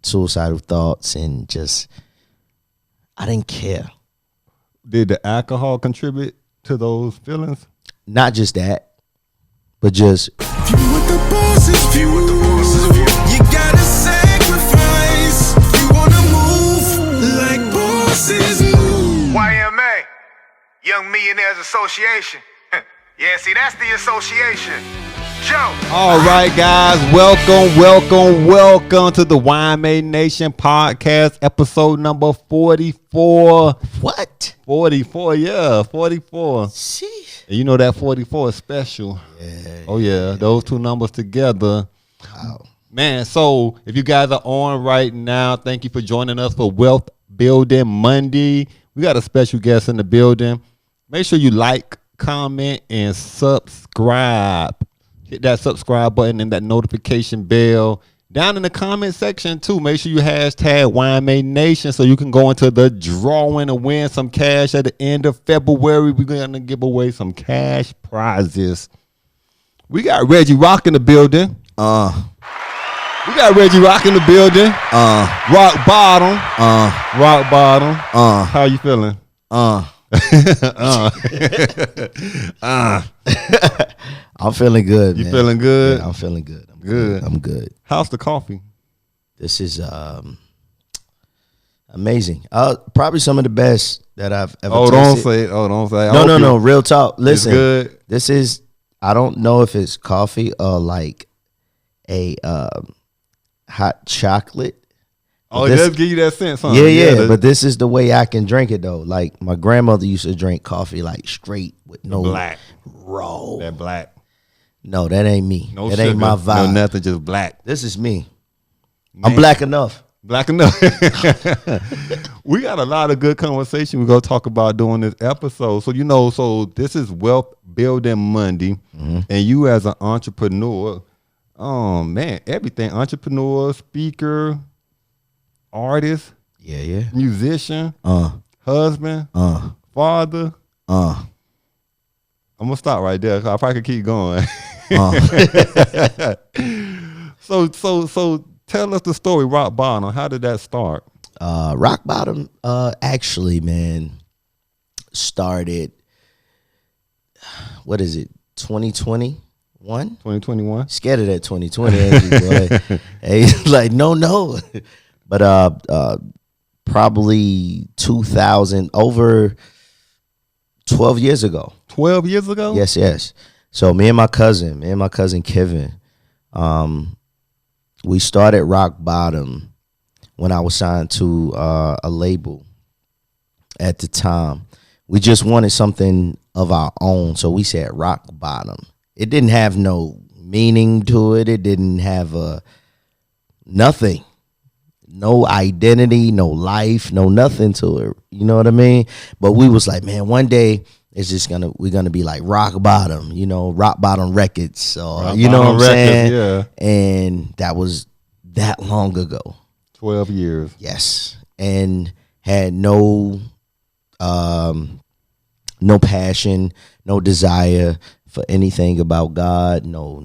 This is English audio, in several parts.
suicidal thoughts, and just I didn't care. Did the alcohol contribute to those feelings? Not just that, but just Few with the bosses view. You gotta sacrifice. You wanna move like bosses move. YMA, Young Millionaires Association. Yeah, see, that's the association. Joe. All right, guys. Welcome to the YMANation podcast, episode number 44. what? 44, yeah, 44. See, And you know that 44 is special. yeah. Oh, yeah, those two numbers together. Wow. Man, so if you guys are on right now, thank you for joining us for Wealth Building Monday. We got a special guest in the building. Make sure you like, comment, and subscribe. Hit that subscribe button and that notification bell. Down in the comment section, too, make sure you hashtag YMANation so you can go into the drawing and win some cash at the end of February. We're going to give away some cash prizes. We got Reggie Rocc in the building. We got Reggie Rocc in the building. Rocc Bottom. Rocc Bottom. How you feeling? I'm feeling good. You man. feeling good? Yeah, I'm feeling good. I'm Good. I'm good. How's the coffee? This is amazing. Probably some of the best that I've ever Oh, don't tasted. say it. Oh, don't say it. No. Real talk. Listen, good. this is. I don't know if it's coffee or like a hot chocolate. Oh, this- it does give you that sense, huh? Yeah. But this is the way I can drink it though. Like my grandmother used to drink coffee like straight with no black. raw. That black. No, that ain't me. No that sugar, ain't my vibe. No nothing, just black. This is me. Man. I'm black enough. Black enough. We got a lot of good conversation we're going to talk about during this episode. So this is Wealth Building Monday. Mm-hmm. And you as an entrepreneur, man, everything. Entrepreneur, speaker, artist, Yeah. musician, husband, father. I'm going to stop right there. 'Cause I probably could keep going. So tell us the story, Rocc Bottom. How did that start? Rocc Bottom, actually, man, started. What is it? 2021. 2021. Scared of that 2020, ain't you, boy? Hey, like no, but probably 2000, over 12 years ago. 12 years ago? Yes. So me and my cousin Kevin, we started Rocc Bottom when I was signed to a label at the time. We just wanted something of our own, so we said Rocc Bottom. It didn't have no meaning to it. It didn't have nothing, no identity, no life, no nothing to it. You know what I mean? But we was like, man, one day it's just we're gonna be like Rocc Bottom, Rocc Bottom Records. So you know what I'm saying? Yeah. And that was that long ago. 12 years. Yes. And had no passion, no desire for anything about God, no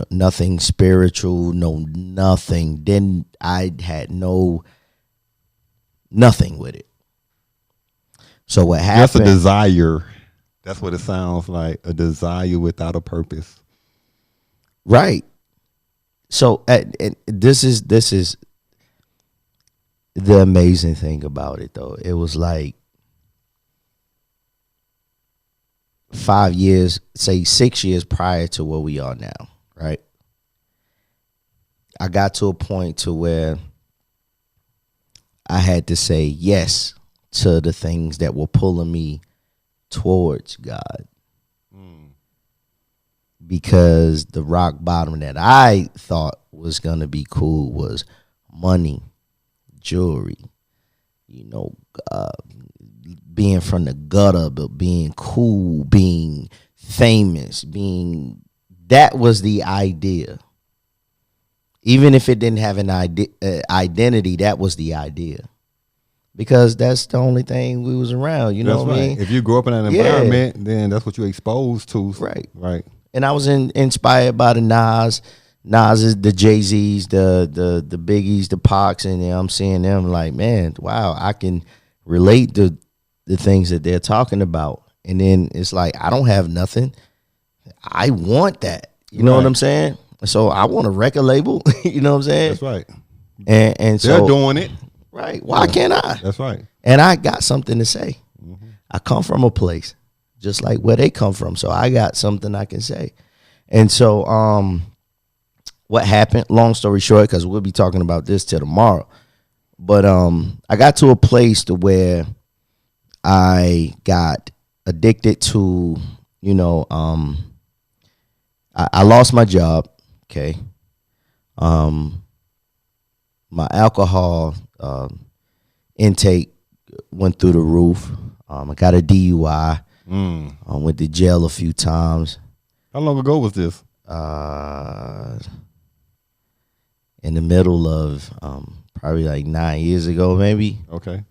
nothing spiritual, no nothing. Then I had nothing with it. So what happened? Just a desire. That's what it sounds like, a desire without a purpose. Right. So this is the amazing thing about it, though. It was like 5 years, say 6 years prior to where we are now, right? I got to a point to where I had to say yes to the things that were pulling me towards God. Because the rock bottom that I thought was going to be cool was money, jewelry, being from the gutter, but being cool, being famous, that was the idea. Even if it didn't have an identity, that was the idea. Because that's the only thing we was around, you know what I mean? If you grew up in an environment, then that's what you're exposed to. Right. Right. And I was inspired by the Nas Nas, the Jay-Z's, the Biggies, the Pacs, and I'm seeing them like, man, wow, I can relate to the things that they're talking about. And then it's like, I don't have nothing. I want that. You know what I'm saying? So I want a record label. You know what I'm saying? That's right. And so they're doing it. Right. Why can't I? That's right. And I got something to say. I come from a place just like where they come from. So I got something I can say. And so what happened, long story short, because we'll be talking about this till tomorrow. But I got to a place to where I got addicted to, you know, I lost my job. Okay. My alcohol intake went through the roof. I got a DUI. I went to jail a few times. How long ago was this? In the middle of probably like 9 years ago, maybe. Okay.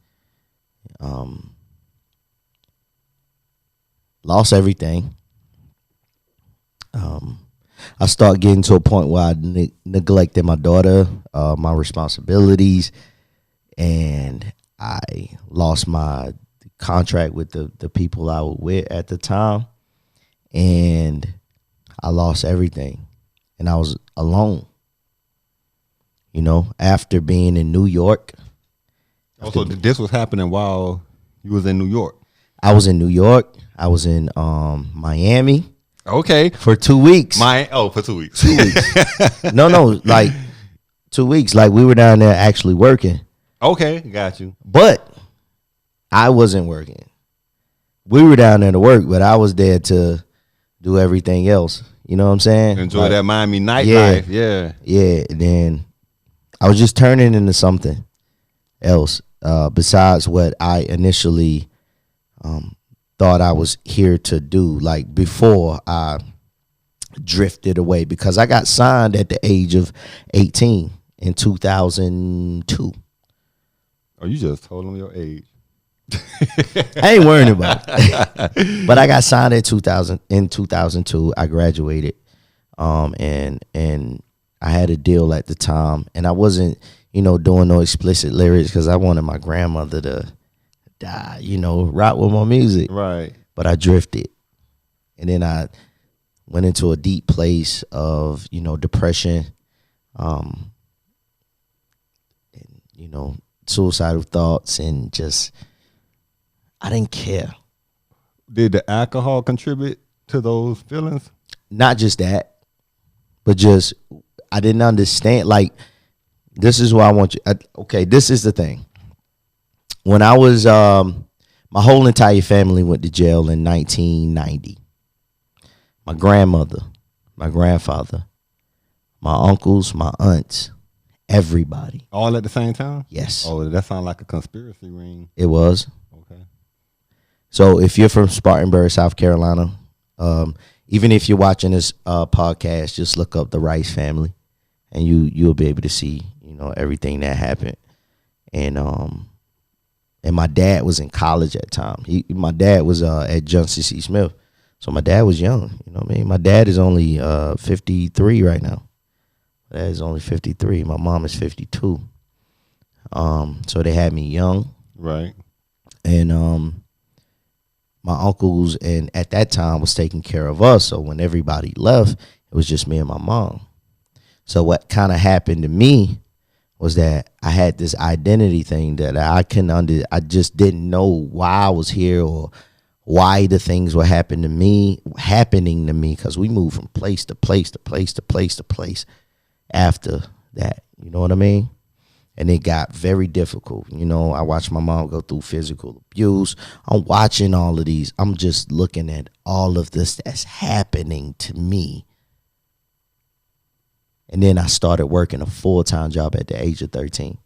Lost everything. I started getting to a point where I neglected my daughter, my responsibilities, and I lost my contract with the people I was with at the time, and I lost everything, and I was alone. You know, after being in New York. Also, this was happening while you was in New York. I was in New York. I was in Miami. Okay. For 2 weeks. For 2 weeks. 2 weeks. No, like 2 weeks. Like we were down there actually working. Okay, got you. But I wasn't working. We were down there to work, but I was there to do everything else. You know what I'm saying? Enjoy like, that Miami nightlife. Yeah. Yeah. And then I was just turning into something else besides what I initially thought I was here to do, like before I drifted away, because I got signed at the age of 18 in 2002. Oh, you just told them your age. I ain't worrying about it. But I got signed in 2002. I graduated, and I had a deal at the time, and I wasn't, doing no explicit lyrics because I wanted my grandmother to die, rock with my music. Right. But I drifted. And then I went into a deep place of, depression, and, suicidal thoughts, and just, I didn't care. Did the alcohol contribute to those feelings? Not just that, but just, I didn't understand. Like, this is what I want you. Okay, this is the thing. When I was, my whole entire family went to jail in 1990. My grandmother, my grandfather, my uncles, my aunts, everybody. All at the same time? Yes. Oh, that sounds like a conspiracy ring. It was. Okay. So if you're from Spartanburg, South Carolina, even if you're watching this podcast, just look up the Rice family, and you'll be able to see, everything that happened. And my dad was in college at the time. My dad was at Johnson C. Smith. So my dad was young. You know what I mean? My dad is only 53 right now. My dad is only 53. My mom is 52. So they had me young. Right. And my uncles, and at that time, was taking care of us. So when everybody left, it was just me and my mom. So what kind of happened to me was that I had this identity thing that I just didn't know why I was here or why the things were happening to me, because we moved from place to place to place to place to place after that. You know what I mean? And it got very difficult. I watched my mom go through physical abuse. I'm watching all of these. I'm just looking at all of this that's happening to me. And then I started working a full-time job at the age of 13.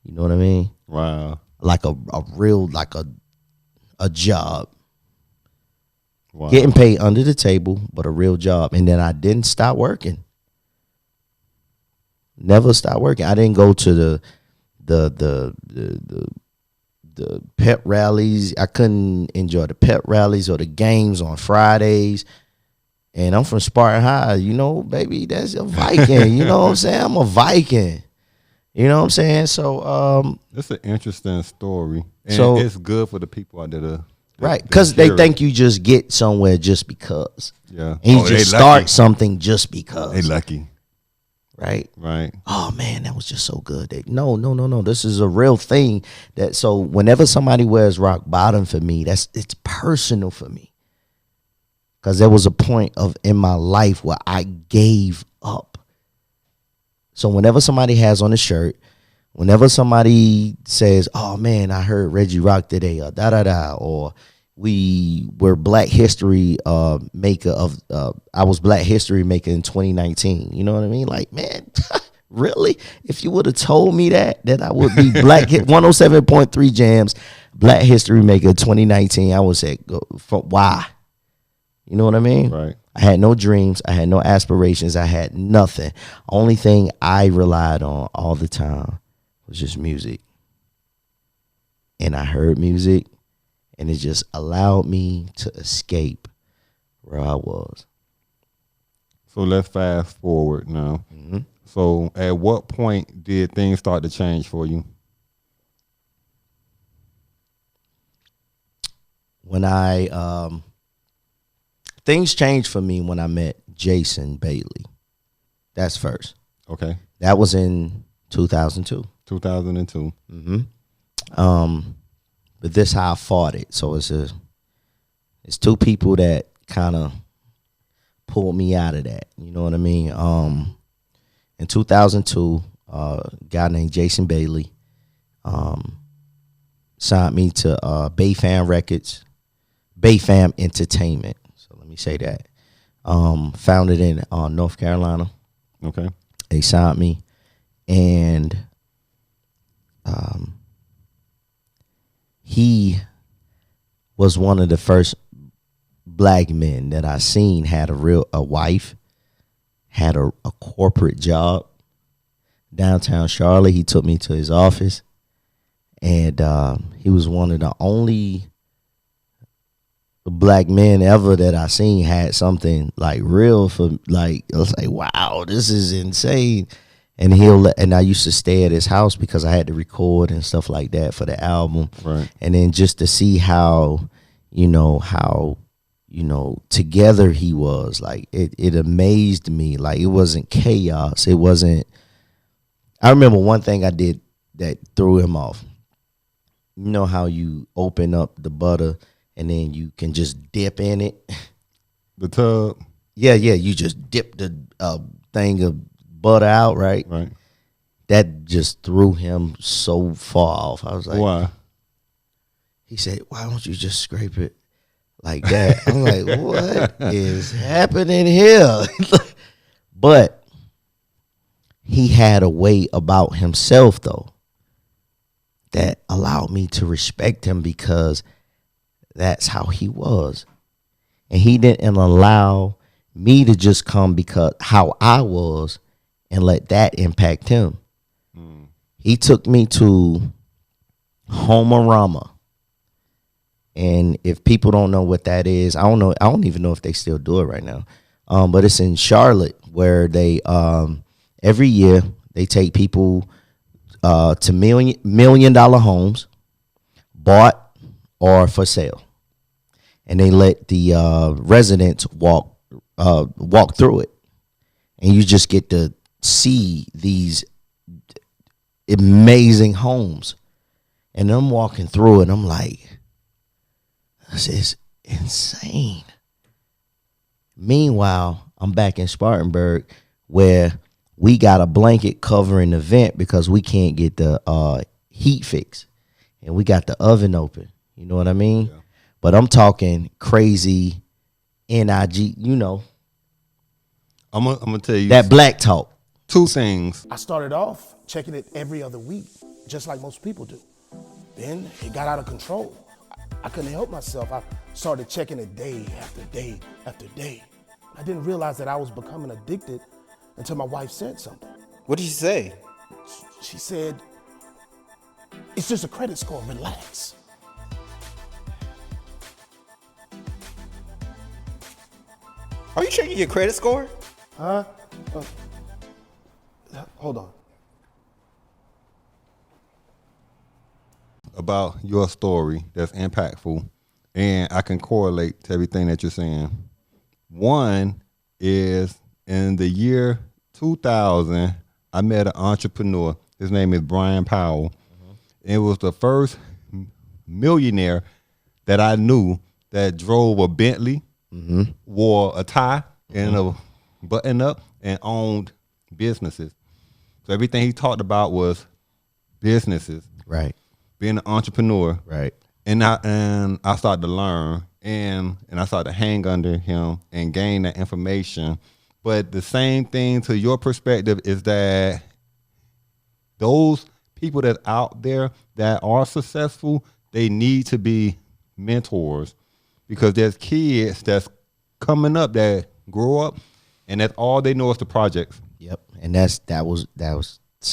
You know what I mean? Wow. Like a real, like a job. Wow. Getting paid under the table, but a real job. And then I didn't stop working. Never stopped working. I didn't go to the pep rallies. I couldn't enjoy the pep rallies or the games on Fridays. And I'm from Spartan High, you know, baby, that's a Viking. You know what I'm saying? I'm a Viking. You know what I'm saying? So it's an interesting story. And So- it's good for the people out there to right, because they think you just get somewhere just because. Yeah. And you Oh, they just lucky. start something just because. They lucky. Right? Right. Oh man, that was just so good. No. This is a real thing. That so whenever somebody wears Rocc Bottom for me, it's personal for me. Cause there was a point in my life where I gave up. So whenever somebody has on a shirt, whenever somebody says, "Oh man, I heard Reggie Rocc today," or or we were Black History maker of I was Black History maker in 2019. You know what I mean? Like, man, really? If you would have told me that I would be Black 107.3 Jams, Black History maker 2019, I would say, why? You know what I mean? Right. I had no dreams. I had no aspirations. I had nothing. Only thing I relied on all the time was just music. And I heard music, and it just allowed me to escape where I was. So let's fast forward now. So at what point did things start to change for you? When things changed for me when I met Jason Bailey. That's first. Okay. That was in 2002. 2002. But this how I fought it. So it's two people that kind of pulled me out of that. You know what I mean? In 2002, a guy named Jason Bailey signed me to Bayfam Records, Bayfam Entertainment. So let me say that. Founded in North Carolina. Okay. They signed me, and he was one of the first Black men that I seen had a wife, had a corporate job downtown Charlotte. He took me to his office, and he was one of the only Black men ever that I seen had something like real for, like, I was like, wow, this is insane. And and I used to stay at his house because I had to record and stuff like that for the album. Right. And then just to see how together he was, like, it amazed me. Like, it wasn't chaos. It wasn't. I remember one thing I did that threw him off. You know how you open up the butter and then you can just dip in it? The tub. Yeah, you just dip the thing of butter out, right? Right. That just threw him so far off. I was like, Why? He said, why don't you just scrape it like that? I'm like, what is happening here? But he had a way about himself, though, that allowed me to respect him because that's how he was. And he didn't allow me to just come because how I was and let that impact him. He took me to Homerama. And if people don't know what that is, I don't even know if they still do it right now. But it's in Charlotte where they every year they take people to $1 million homes, bought or for sale, and they let the residents walk through it, and you just get to see these amazing homes. And I'm walking through it, I'm like, this is insane. Meanwhile, I'm back in Spartanburg where we got a blanket covering the vent because we can't get the heat fixed. And we got the oven open. You know what I mean? Yeah. But I'm talking crazy NIG, you know. I'm gonna tell you that black talk. Two things. I started off checking it every other week, just like most people do. Then it got out of control. I couldn't help myself. I started checking it day after day after day. I didn't realize that I was becoming addicted until my wife said something. What did she say? She said, it's just a credit score, relax. Are you checking your credit score? Hold on. About your story that's impactful, and I can correlate to everything that you're saying. One is in the year 2000, I met an entrepreneur. His name is Brian Powell. It was the first millionaire that I knew that drove a Bentley, wore a tie and a button up, and owned businesses. So everything he talked about was businesses, Right. being an entrepreneur. Right. And I started to learn and I started to hang under him and gain that information. But the same thing to your perspective is that those people that out there that are successful, they need to be mentors, because there's kids that's coming up that grow up and that's all they know is the projects. Yep. And that's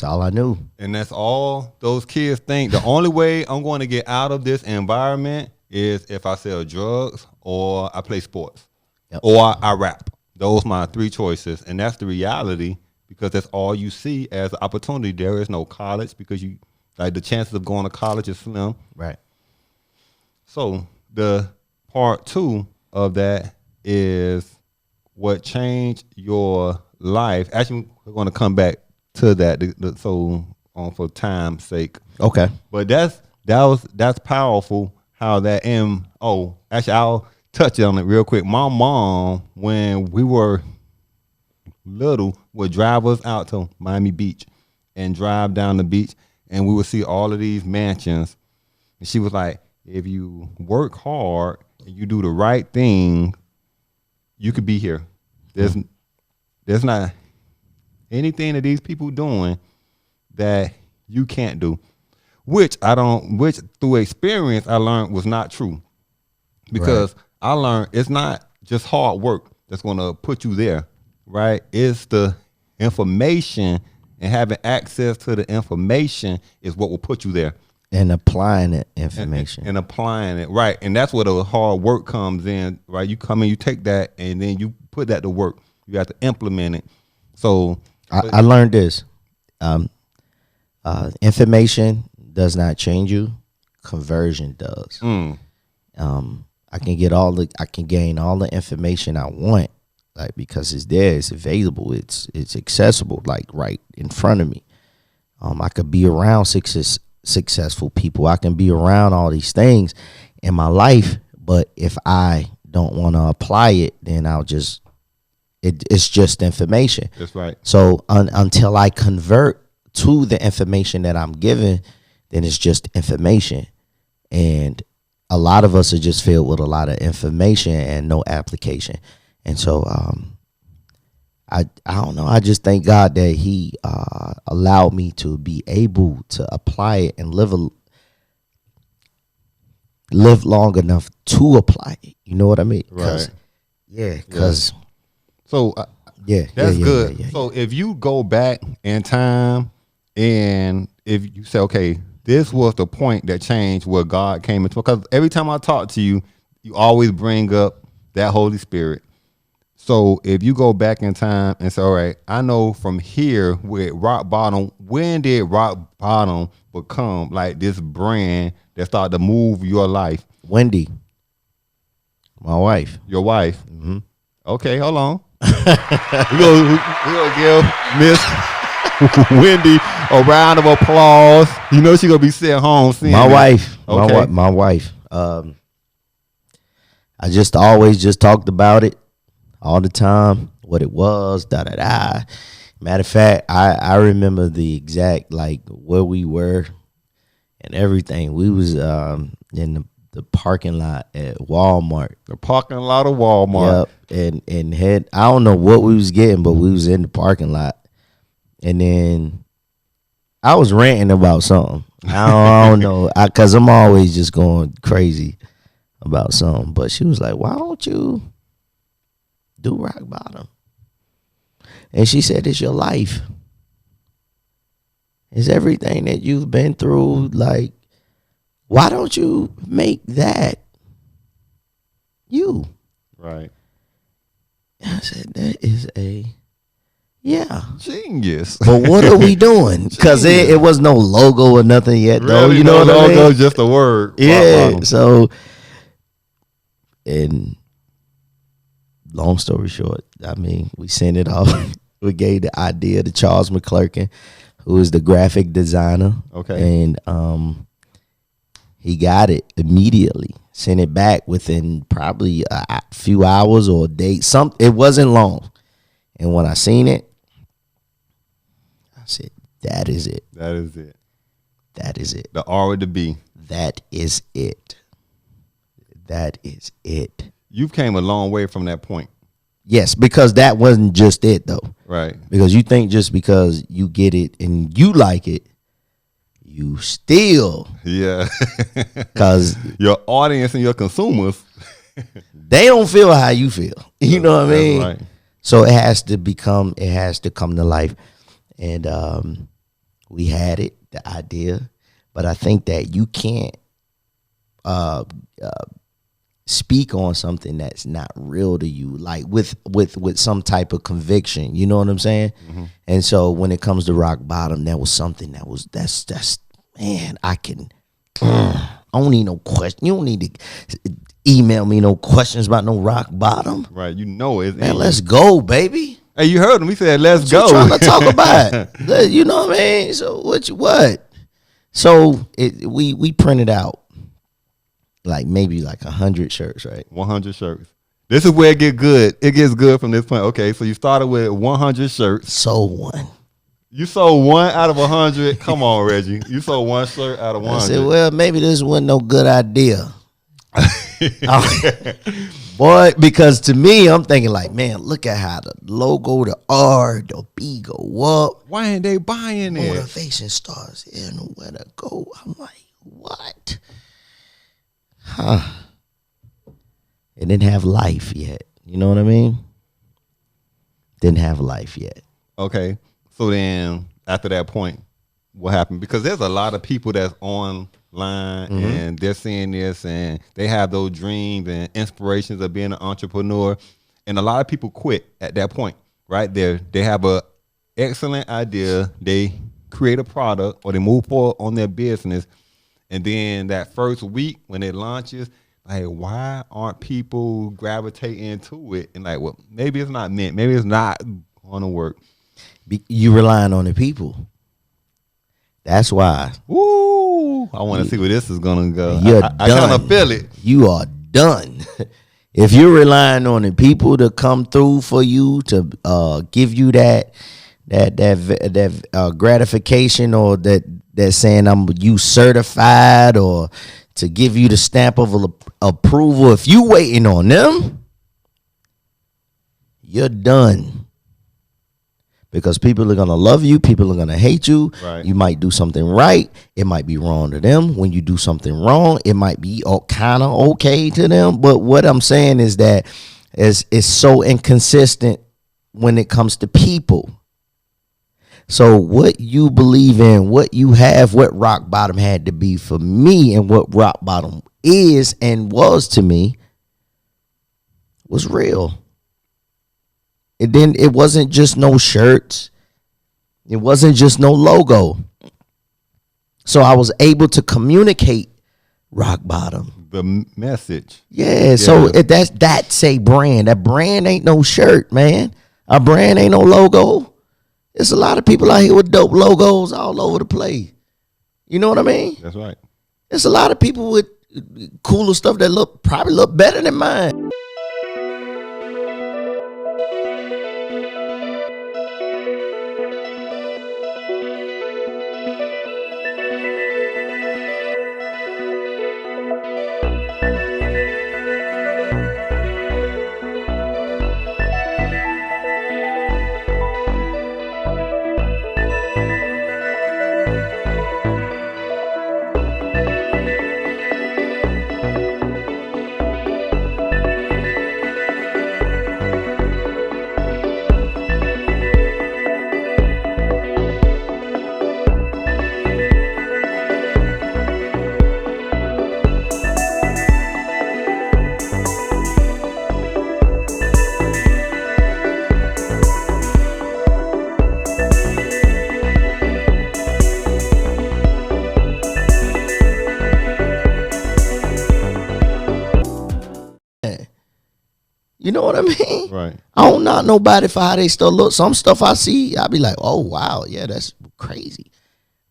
all I knew. And that's all those kids think. The only way I'm going to get out of this environment is if I sell drugs or I play sports. Yep. Or I rap. Those are my three choices. And that's the reality, because that's all you see as an opportunity. There is no college, because the chances of going to college is slim. Right. So the part two of that is what changed your life. Actually, we're going to come back to that. So for time's sake. Okay. But that's powerful how that actually I'll touch on it real quick. My mom, when we were little, would drive us out to Miami Beach and drive down the beach, and we would see all of these mansions. And she was like, if you work hard and you do the right thing, you could be here. There's not anything that these people doing that you can't do, which through experience I learned was not true, because I learned it's not just hard work that's going to put you there, right? It's the information, and having access to the information is what will put you there. And applying that information. And applying it, right. And that's where the hard work comes in, right? You come in, you take that, and then you put that to work. You have to implement it. So I learned this. Information does not change you. Conversion does. I can gain all the information I want, like, because it's there, it's available, it's accessible, like right in front of me. I could be around successful people. I can be around all these things in my life, but if I don't want to apply it, then it's just information. That's right. So until I convert to the information that I'm given, then it's just information. And a lot of us are just filled with a lot of information and no application. And so I don't know. I just thank God that He allowed me to be able to apply it and live long enough to apply it. You know what I mean? Right. Yeah. Because. So Yeah, that's yeah, good. yeah. So if you go back in time and if you say, okay, this was the point that changed where God came into, because every time I talk to you, you always bring up that Holy Spirit. So if you go back in time and say, all right, I know from here with Rocc Bottom, when did Rocc Bottom become like this brand that started to move your life? Wendy, my wife. Your wife? Mm-hmm. Okay, hold on. We're gonna give Miss Wendy a round of applause. You know she's gonna be sitting home seeing My it. wife. Okay. My wife. I just always just talked about it all the time, what it was, Matter of fact, I remember the exact, like, where we were and everything. We was in the parking lot at Walmart. The parking lot of Walmart. Yep. And I don't know what we was getting, but we was in the parking lot. And then I was ranting about something. I don't know, because I'm always just going crazy about something. But she was like, why don't you do Rocc Bottom? And she said, it's your life. It's everything that you've been through. Like, why don't you make that you? Right. I said, that is genius. But what are we doing? Because it was no logo or nothing yet, though. Really, You know no what I logo, mean? just a word. Yeah. Bottom. So, and long story short, I mean, we sent it off. We gave the idea to Charles McClurkin, who is the graphic designer. Okay. And he got it immediately. Sent it back within probably a few hours or a day. It wasn't long. And when I seen it, I said, that is it. That is it. That is it. The R with the B. That is it. That is it. You've came a long way from that point. Yes, because that wasn't just it, though. Right. Because you think just because you get it and you like it, you still. Yeah. Because your audience and your consumers. they don't feel how you feel. You know what I mean? That's right. So it has to come to life. And we had it, the idea. But I think that you can't speak on something that's not real to you, like with some type of conviction. You know what I'm saying? Mm-hmm. And so when it comes to Rocc Bottom, that was something that's man, I don't need no question. You don't need to email me no questions about no Rocc Bottom. Right. You know it. Man, let's go, baby. Hey, you heard him. He said, let's go. Trying to talk about it. You know what I mean? So what? So we printed out maybe 100 shirts, right? 100 shirts. This is where it get good. It gets good from this point. Okay, so you started with 100 shirts. Sold one. You sold one out of 100. Come on, Reggie. You sold one shirt out of 100. I said, well, maybe this wasn't no good idea. Boy, because to me, I'm thinking man, look at how the logo, the R, the B go up. Why ain't they buying it? Motivation starts here, nowhere to go. I'm like, what? Huh. It didn't have life yet. You know what I mean? Didn't have life yet. Okay. So then after that point, what happened? Because there's a lot of people that's online and they're seeing this and they have those dreams and inspirations of being an entrepreneur. And a lot of people quit at that point, right? They have a excellent idea. They create a product or they move forward on their business. And then that first week when it launches, why aren't people gravitating to it? And well, maybe it's not meant. Maybe it's not going to work. You relying on the people. That's why. Woo! I want to see where this is going to go. I kind of feel it. You are done. If you're relying on the people to come through for you to give you that gratification or that saying you certified or to give you the stamp of approval, if you waiting on them, you're done. Because people are going to love you. People are going to hate you. Right. You might do something right. It might be wrong to them. When you do something wrong, it might be kind of okay to them. But what I'm saying is that it's so inconsistent when it comes to people. So what you believe in, what you have, what Rocc Bottom had to be for me and what Rocc Bottom is and was to me was real. It wasn't just no shirts. It wasn't just no logo. So I was able to communicate Rocc Bottom. The message. Yeah. So that's a brand. That brand ain't no shirt, man. A brand ain't no logo. There's a lot of people out here with dope logos all over the place. You know what I mean? That's right. There's a lot of people with cooler stuff that probably look better than mine. You know what I mean? Right. I don't knock nobody for how they stuff look. Some stuff I see, I be like, oh wow, yeah, that's crazy.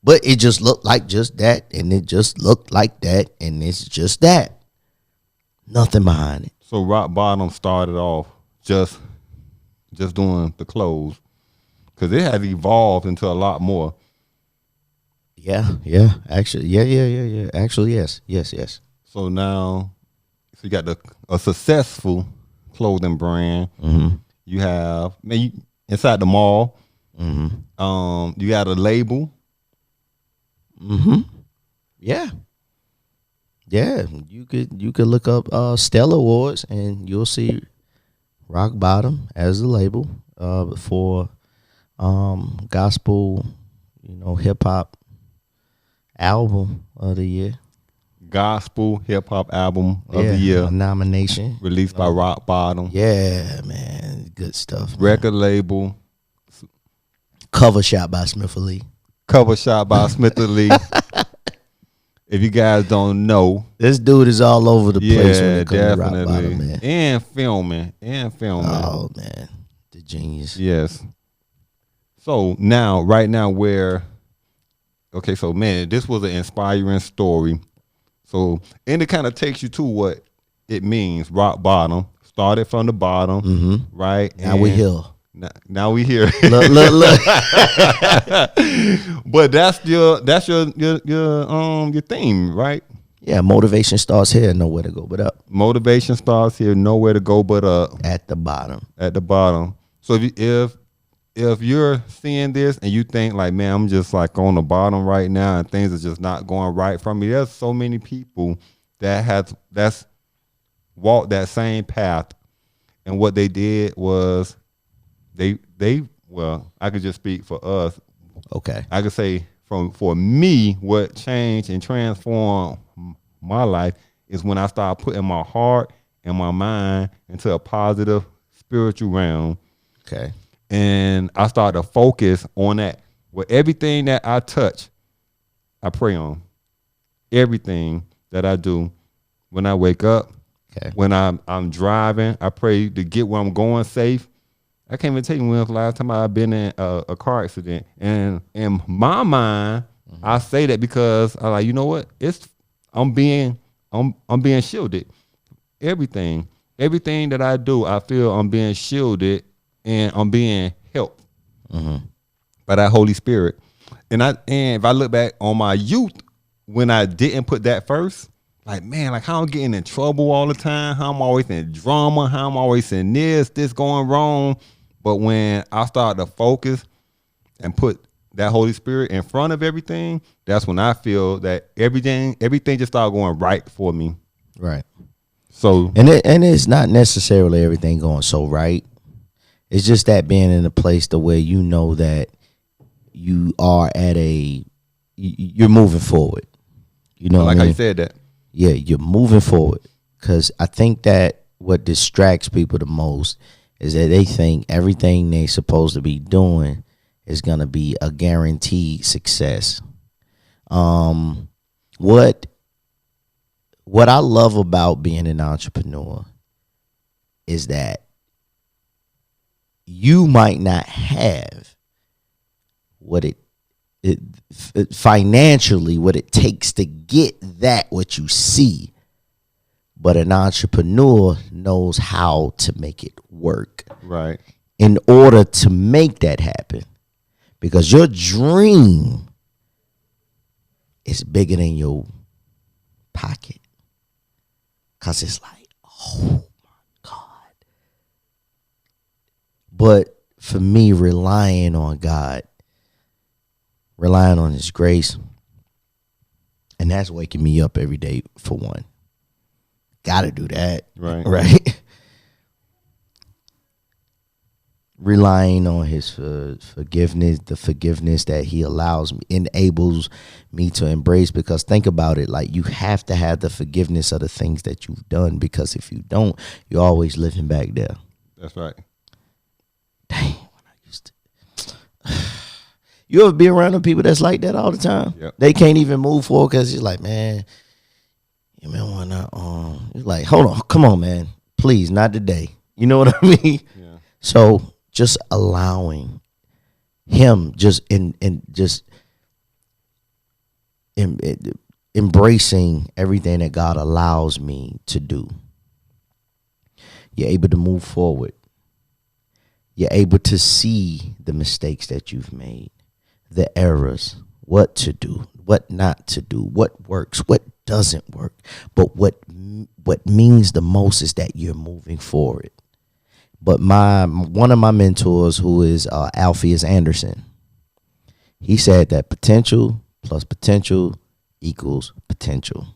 But it just looked like just that, and it just looked like that, and it's just that. Nothing behind it. So Rocc Bottom started off just doing the clothes, because it has evolved into a lot more. Yeah. Actually, yeah. Actually, yes. So now, you got a successful clothing brand. Mm-hmm. You have inside the mall. Mm-hmm. You got a label. Mm-hmm. Yeah. You could look up Stellar Awards and you'll see Rocc Bottom as the label for gospel, hip hop album of the year. Gospel hip hop album of the year. A nomination. Released by Rocc Bottom. Yeah, man. Good stuff. Man. Record label. Cover shot by Smitha Lee. Cover shot by Smitha Lee. If you guys don't know, this dude is all over the place when it comes to Rocc Bottom, man. And filming. Oh man, the genius. Yes. So right now, so man, this was an inspiring story. So, and it kind of takes you to what it means. Rocc Bottom started from the bottom, right? Now we here. Now we here. Look. But that's your theme, right? Yeah, motivation starts here, nowhere to go but up. Motivation starts here, nowhere to go but up. At the bottom. At the bottom. So if you're seeing this and you think like, man, I'm just like on the bottom right now and things are just not going right for me, there's so many people that's walked that same path, and what they did was I could just speak for us. Okay. I could say for me, what changed and transformed my life is when I started putting my heart and my mind into a positive spiritual realm. Okay. And I started to focus on that. With everything that I touch, I pray on. Everything that I do. When I wake up, when I'm driving, I pray to get where I'm going safe. I can't even tell you when was the last time I've been in a car accident. And in my mind, I say that because I like, you know what? I'm being shielded. Everything that I do, I feel I'm being shielded and I'm being helped by that Holy Spirit. And if I look back on my youth, when I didn't put that first, like, man, like how I'm getting in trouble all the time, how I'm always in drama, how I'm always in this going wrong. But when I started to focus and put that Holy Spirit in front of everything, that's when I feel that everything just started going right for me. Right. So and it's not necessarily everything going so right. It's just that being in a place to where you know that you are you're moving forward. You know, like what I how mean? you said that. Yeah, you're moving forward. Because I think that what distracts people the most is that they think everything they're supposed to be doing is going to be a guaranteed success. What I love about being an entrepreneur is that you might not have what it financially what it takes to get what you see, but an entrepreneur knows how to make it work. Right. In order to make that happen, because your dream is bigger than your pocket. Because it's like, oh my God. But for me, relying on God, relying on his grace, and that's waking me up every day for one. Gotta do that. Right. Right. Relying on his forgiveness, the forgiveness that he allows me, enables me to embrace. Because think about it, like you have to have the forgiveness of the things that you've done, because if you don't, you're always living back there. That's right. Dang, when I used to. You ever be around the people that's like that all the time? Yep. They can't even move forward because it's like, man, you man, why not? It's like, hold on, come on, man, please, not today. You know what I mean? Yeah. So just allowing him, embracing everything that God allows me to do. You're able to move forward. You're able to see the mistakes that you've made, the errors, what to do, what not to do, what works, what doesn't work. But what means the most is that you're moving forward. But one of my mentors, who is Alpheus Anderson, he said that potential plus potential equals potential.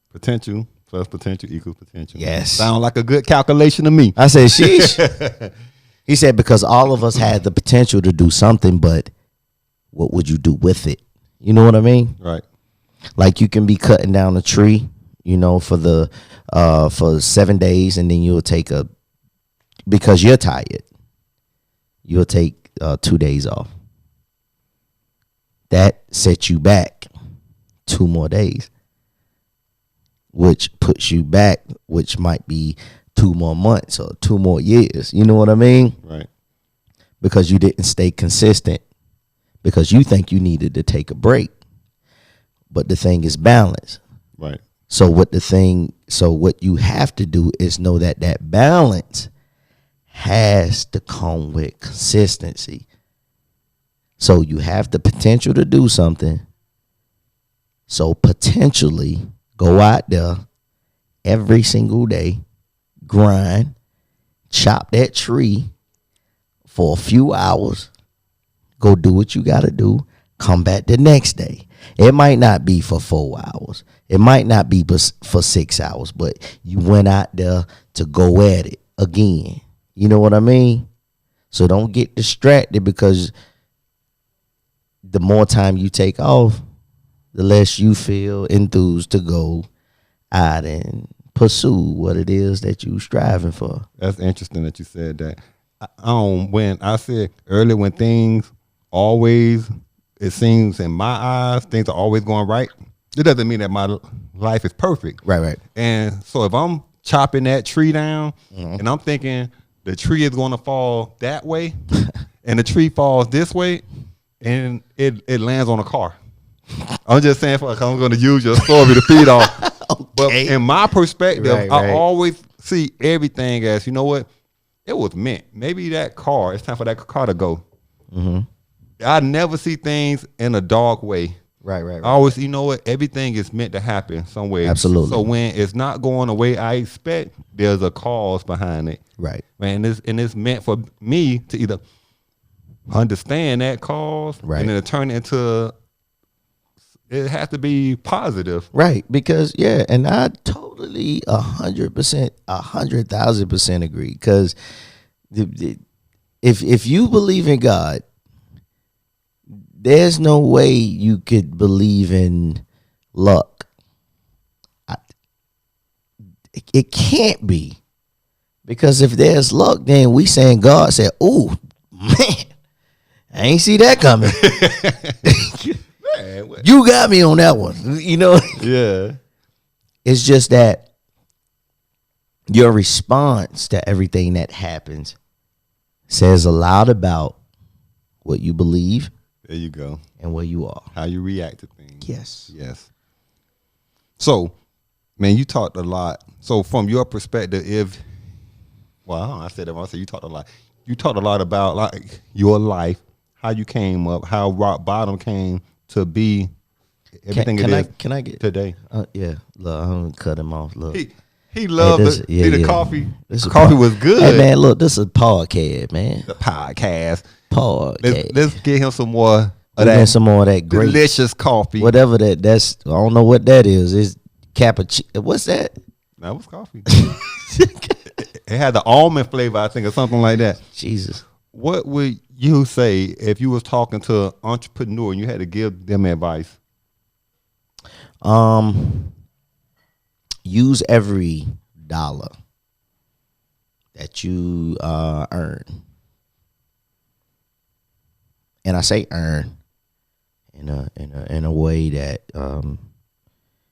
Potential plus potential equals potential. Yes. Sound like a good calculation to me. I said, sheesh. He said, because all of us had the potential to do something, but what would you do with it? You know what I mean? Right. Like you can be cutting down a tree, for 7 days, and then you'll take because you're tired, you'll take 2 days off. That sets you back 2 more days, which puts you back, which might be 2 more months or 2 more years. You know what I mean? Right. Because you didn't stay consistent, because you think you needed to take a break. But the thing is balance. Right. So what you have to do is know that balance has to come with consistency. So you have the potential to do something. So potentially go out there every single day, grind, chop that tree for a few hours, go do what you got to do, come back the next day. It might not be for 4 hours. It might not be for 6 hours, but you went out there to go at it again. You know what I mean? So don't get distracted, because the more time you take off, the less you feel enthused to go out and pursue what it is that you're striving for. That's interesting that you said that. When I said earlier, when things always, it seems in my eyes, things are always going right, it doesn't mean that my life is perfect. Right. And so if I'm chopping that tree down, and I'm thinking the tree is going to fall that way, and the tree falls this way, and it lands on a car. I'm just saying, I'm going to use your story to feed off. Okay. But in my perspective, Right. I always see everything as, you know what? It was meant. Maybe that car, it's time for that car to go. Mm-hmm. I never see things in a dark way. Right. I always, you know what? Everything is meant to happen somewhere. Absolutely. So when it's not going the way I expect, there's a cause behind it. Right. Man, it's meant for me to either understand that cause, right, and then turn it into, it has to be positive. Right. Because, yeah, and I totally 100%, 100,000% agree. Because if you believe in God, there's no way you could believe in luck. It can't be. Because if there's luck, then we saying God said, "Oh, man, I ain't see that coming." Man, you got me on that one. You know? Yeah. It's just that your response to everything that happens says a lot about what you believe. There you go. And where you are. How you react to things. Yes. So, man, you talked a lot. So from your perspective, I said that wrong. I said you talked a lot. You talked a lot about like your life, how you came up, how Rocc Bottom came to be everything can I get today. Yeah. Look, I'm gonna cut him off. Look. He loved the coffee. This coffee was good. Hey man, look, this is a podcast, man. The podcast. Let's get him some more of that. Some more of that great delicious coffee. Whatever that's. I don't know what that is. It's cappuccino. What's that? That was coffee. It had the almond flavor, I think, or something like that. Jesus. What would you say if you was talking to an entrepreneur and you had to give them advice? Use every dollar that you earn. And I say earn in a way that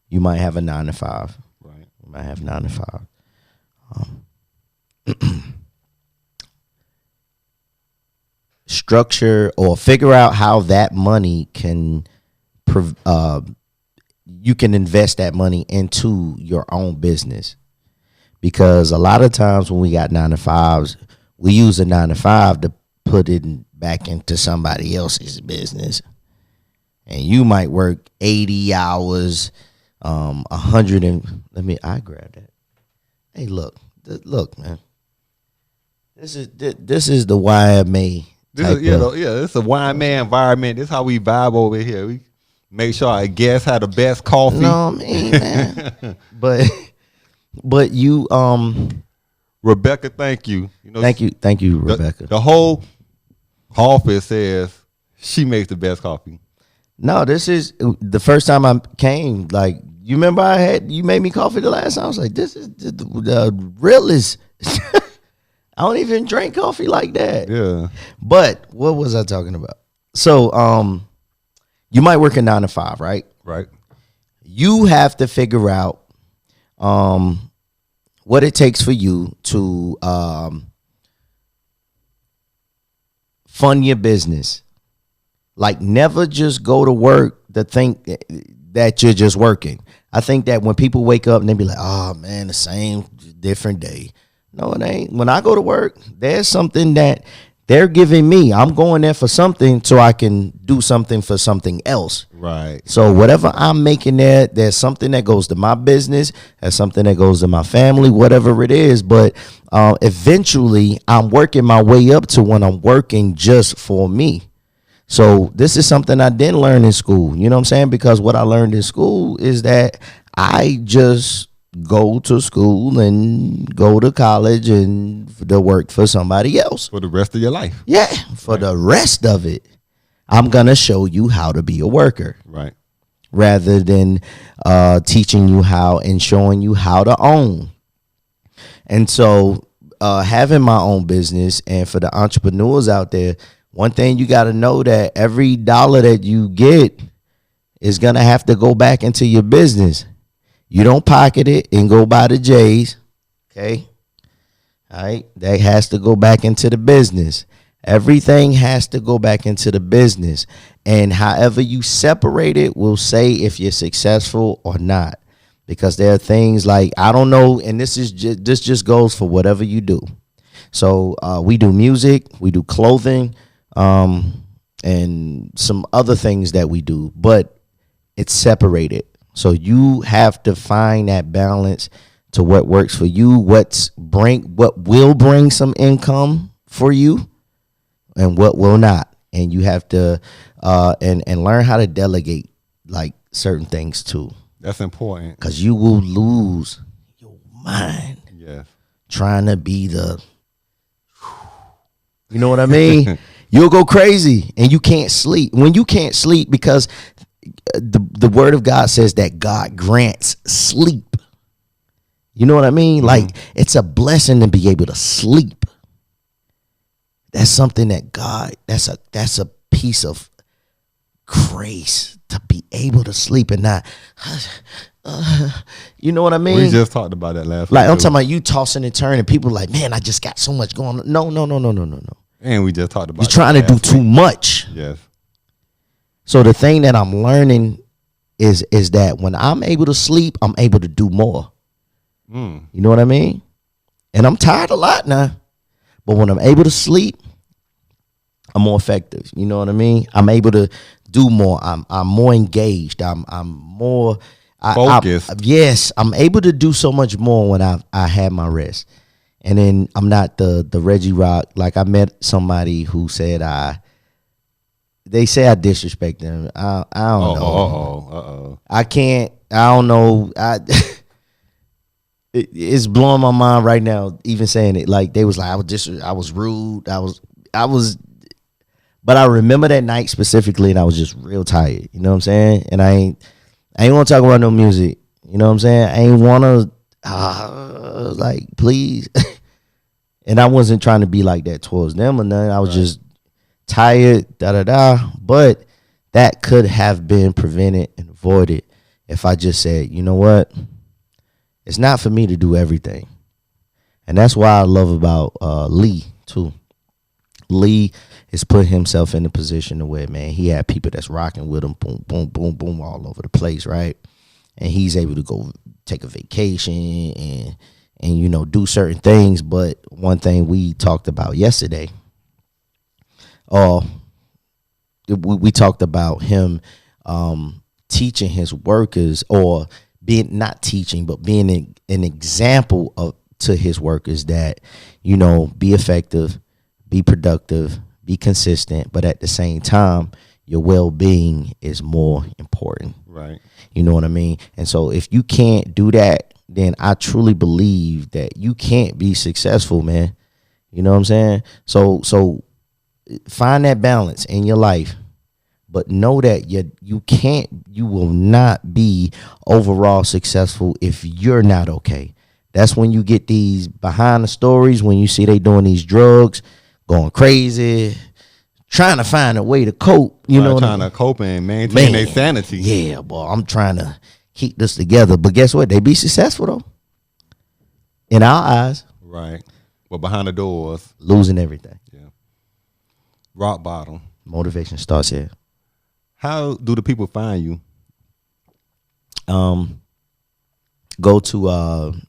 you might have a 9 to 5. Right. You might have 9 to 5. structure or figure out how that money can you can invest that money into your own business. Because a lot of times when we got 9-to-5s, we use a 9-to-5 to put it back into somebody else's business. And you might work 80 hours, 100 and I grab that. Hey, look, man. This is the YMA. This is a YMA environment. This is how we vibe over here. We make sure our guests have the best coffee. No, man. But you, Rebecca, thank you. Thank you, Rebecca. The whole office says she makes the best coffee. No, this is the first time I came. Like, you remember you made me coffee the last time? I was like, this is the realest. I don't even drink coffee like that. Yeah. But what was I talking about? So, you might work a 9-to-5, right? Right. You have to figure out what it takes for you to fund your business. Like, never just go to work to think that you're just working. I think that when people wake up and they be like, oh man, the same different day. No, it ain't. When I go to work, there's something that they're giving me. I'm going there for something so I can do something for something else. Right. So whatever I'm making there's something that goes to my business, there's something that goes to my family, whatever it is. But eventually I'm working my way up to when I'm working just for me. So this is something I didn't learn in school. You know what I'm saying? Because what I learned in school is that I just go to school and go to college and to work for somebody else. For the rest of your life. Yeah, for the rest of it. I'm going to show you how to be a worker. Right. Rather than teaching you how and showing you how to own. And so having my own business, and for the entrepreneurs out there, one thing you got to know that every dollar that you get is going to have to go back into your business. You don't pocket it and go buy the J's. Okay. All right. That has to go back into the business. Everything has to go back into the business. And however you separate it will say if you're successful or not. Because there are things like, I don't know, and this just goes for whatever you do. So we do music, we do clothing, and some other things that we do, but it's separated. So you have to find that balance to what works for you, what will bring some income for you, and what will not. And you have to and learn how to delegate like certain things too. That's important. Because you will lose your mind. Yes. Trying to be the, you know what I mean? You'll go crazy and you can't sleep. When you can't sleep, because the word of God says that God grants sleep. You know what I mean? Mm-hmm. Like, it's a blessing to be able to sleep. That's something that God, that's a piece of grace to be able to sleep and not, you know what I mean? We just talked about that last week. Like, I'm talking about you tossing and turning. People like, man, I just got so much going on. No. And we just talked about you're trying to do too much. Yes. So the thing that I'm learning is that when I'm able to sleep, I'm able to do more. You know what I mean? And I'm tired a lot now. But when I'm able to sleep, I'm more effective. You know what I mean? I'm able to do more. I'm more engaged. I'm more focused. Yes, I'm able to do so much more when I have my rest. And then I'm not the Reggie Rocc. Like, I met somebody who said they say I disrespect them. I don't know. I can't. I don't know. It's blowing my mind right now, even saying it. Like, they was like, I was rude. I was. But I remember that night specifically, and I was just real tired. You know what I'm saying? And I ain't want to talk about no music. You know what I'm saying? I ain't want to. Like, please. And I wasn't trying to be like that towards them or nothing. I was just tired, But that could have been prevented and avoided if I just said, you know what? It's not for me to do everything. And that's why I love about Lee too. Lee has put himself in a position to where, man, he had people that's rocking with him, boom, boom, boom, boom, all over the place, right? And he's able to go take a vacation and you know, do certain things. But one thing we talked about yesterday, we talked about him teaching his workers, or being not teaching, but being an example to his workers that, you know, be effective, be productive, be consistent, but at the same time, your well-being is more important. Right. You know what I mean? And so if you can't do that, then I truly believe that you can't be successful, man. You know what I'm saying? So find that balance in your life, but know that you will not be overall successful if you're not okay. That's when you get these behind the stories, when you see they doing these drugs, going crazy, trying to find a way to cope. You know, trying to cope and maintain their sanity. Yeah, boy, I'm trying to keep this together. But guess what? They be successful though, in our eyes. Right. But behind the doors, losing everything. Yeah. Rock bottom. Motivation starts here. How do the people find you? Go to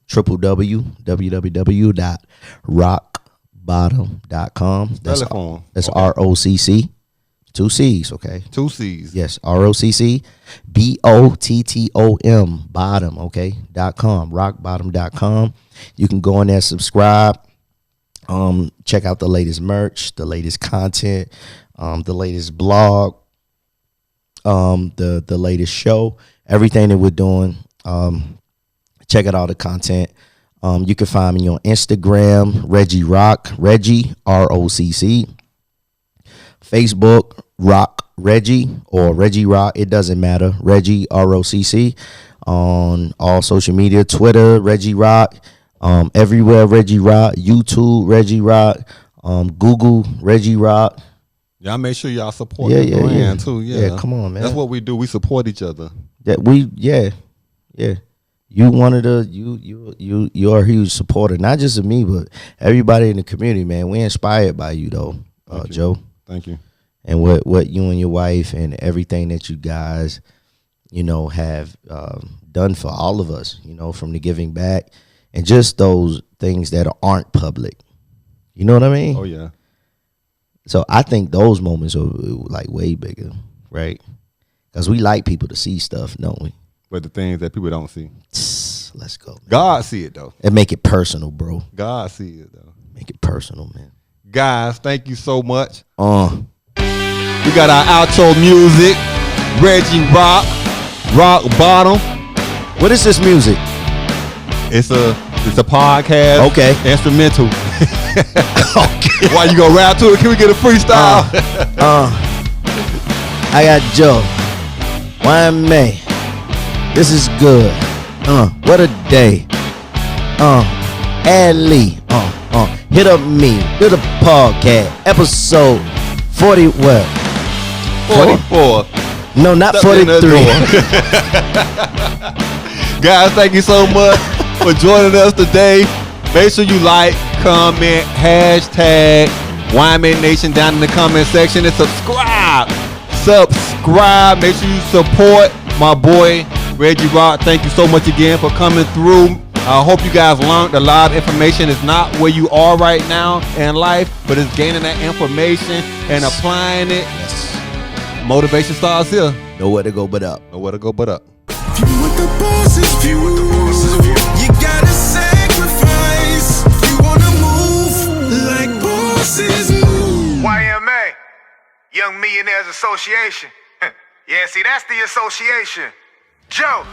www.roccbottom.com. That's ROCC. 2 C's, okay? 2 C's. Yes, ROCC BOTTOM bottom, okay? .com, roccbottom.com. You can go in there, subscribe, check out the latest merch, the latest content, the latest blog, the latest show, everything that we're doing. Check out all the content. You can find me on Instagram, Reggie Rocc, Reggie ROCC. Facebook, Rocc Reggie or Reggie Rocc. It doesn't matter. Reggie ROCC. On all social media, Twitter, Reggie Rocc. Everywhere, Reggie Rocc. YouTube, Reggie Rocc. Google, Reggie Rocc. Y'all make sure y'all support the brand too. Yeah, come on, man. That's what we do. We support each other. Yeah. You wanted you're a huge supporter, not just of me, but everybody in the community, man. We inspired by you though, Joe. Thank you. And what you and your wife and everything that you guys, you know, have done for all of us, you know, from the giving back and just those things that aren't public. You know what I mean? Oh yeah. So I think those moments are like way bigger, right? Because we like people to see stuff, don't we? But the things that people don't see. Let's go, man. God see it though. And make it personal, bro. God see it though. Make it personal, man. Guys, thank you so much. We got our outro music. Reggie Rocc, Rocc Bottom. What is this music? It's a podcast. Okay. Instrumental. Okay. Why you gonna rap to it? Can we get a freestyle? I got Joe. YMA. This is good. What a day. Lee. Hit up me. Do the podcast. Episode 40 what? 44. No, not 43. Guys, thank you so much for joining us today. Make sure you like, comment, hashtag YMANation down in the comment section and subscribe. Make sure you support my boy Reggie Rocc. Thank you so much again for coming through. I hope you guys learned a lot of information. It's not where you are right now in life, but it's gaining that information and applying it. Yes. Motivation starts here. Nowhere to go but up. Nowhere to go but up. If you want the boss's view, you gotta sacrifice. You wanna move like bosses move. YMA, Young Millionaires Association. Yeah, see, that's the association. Joe.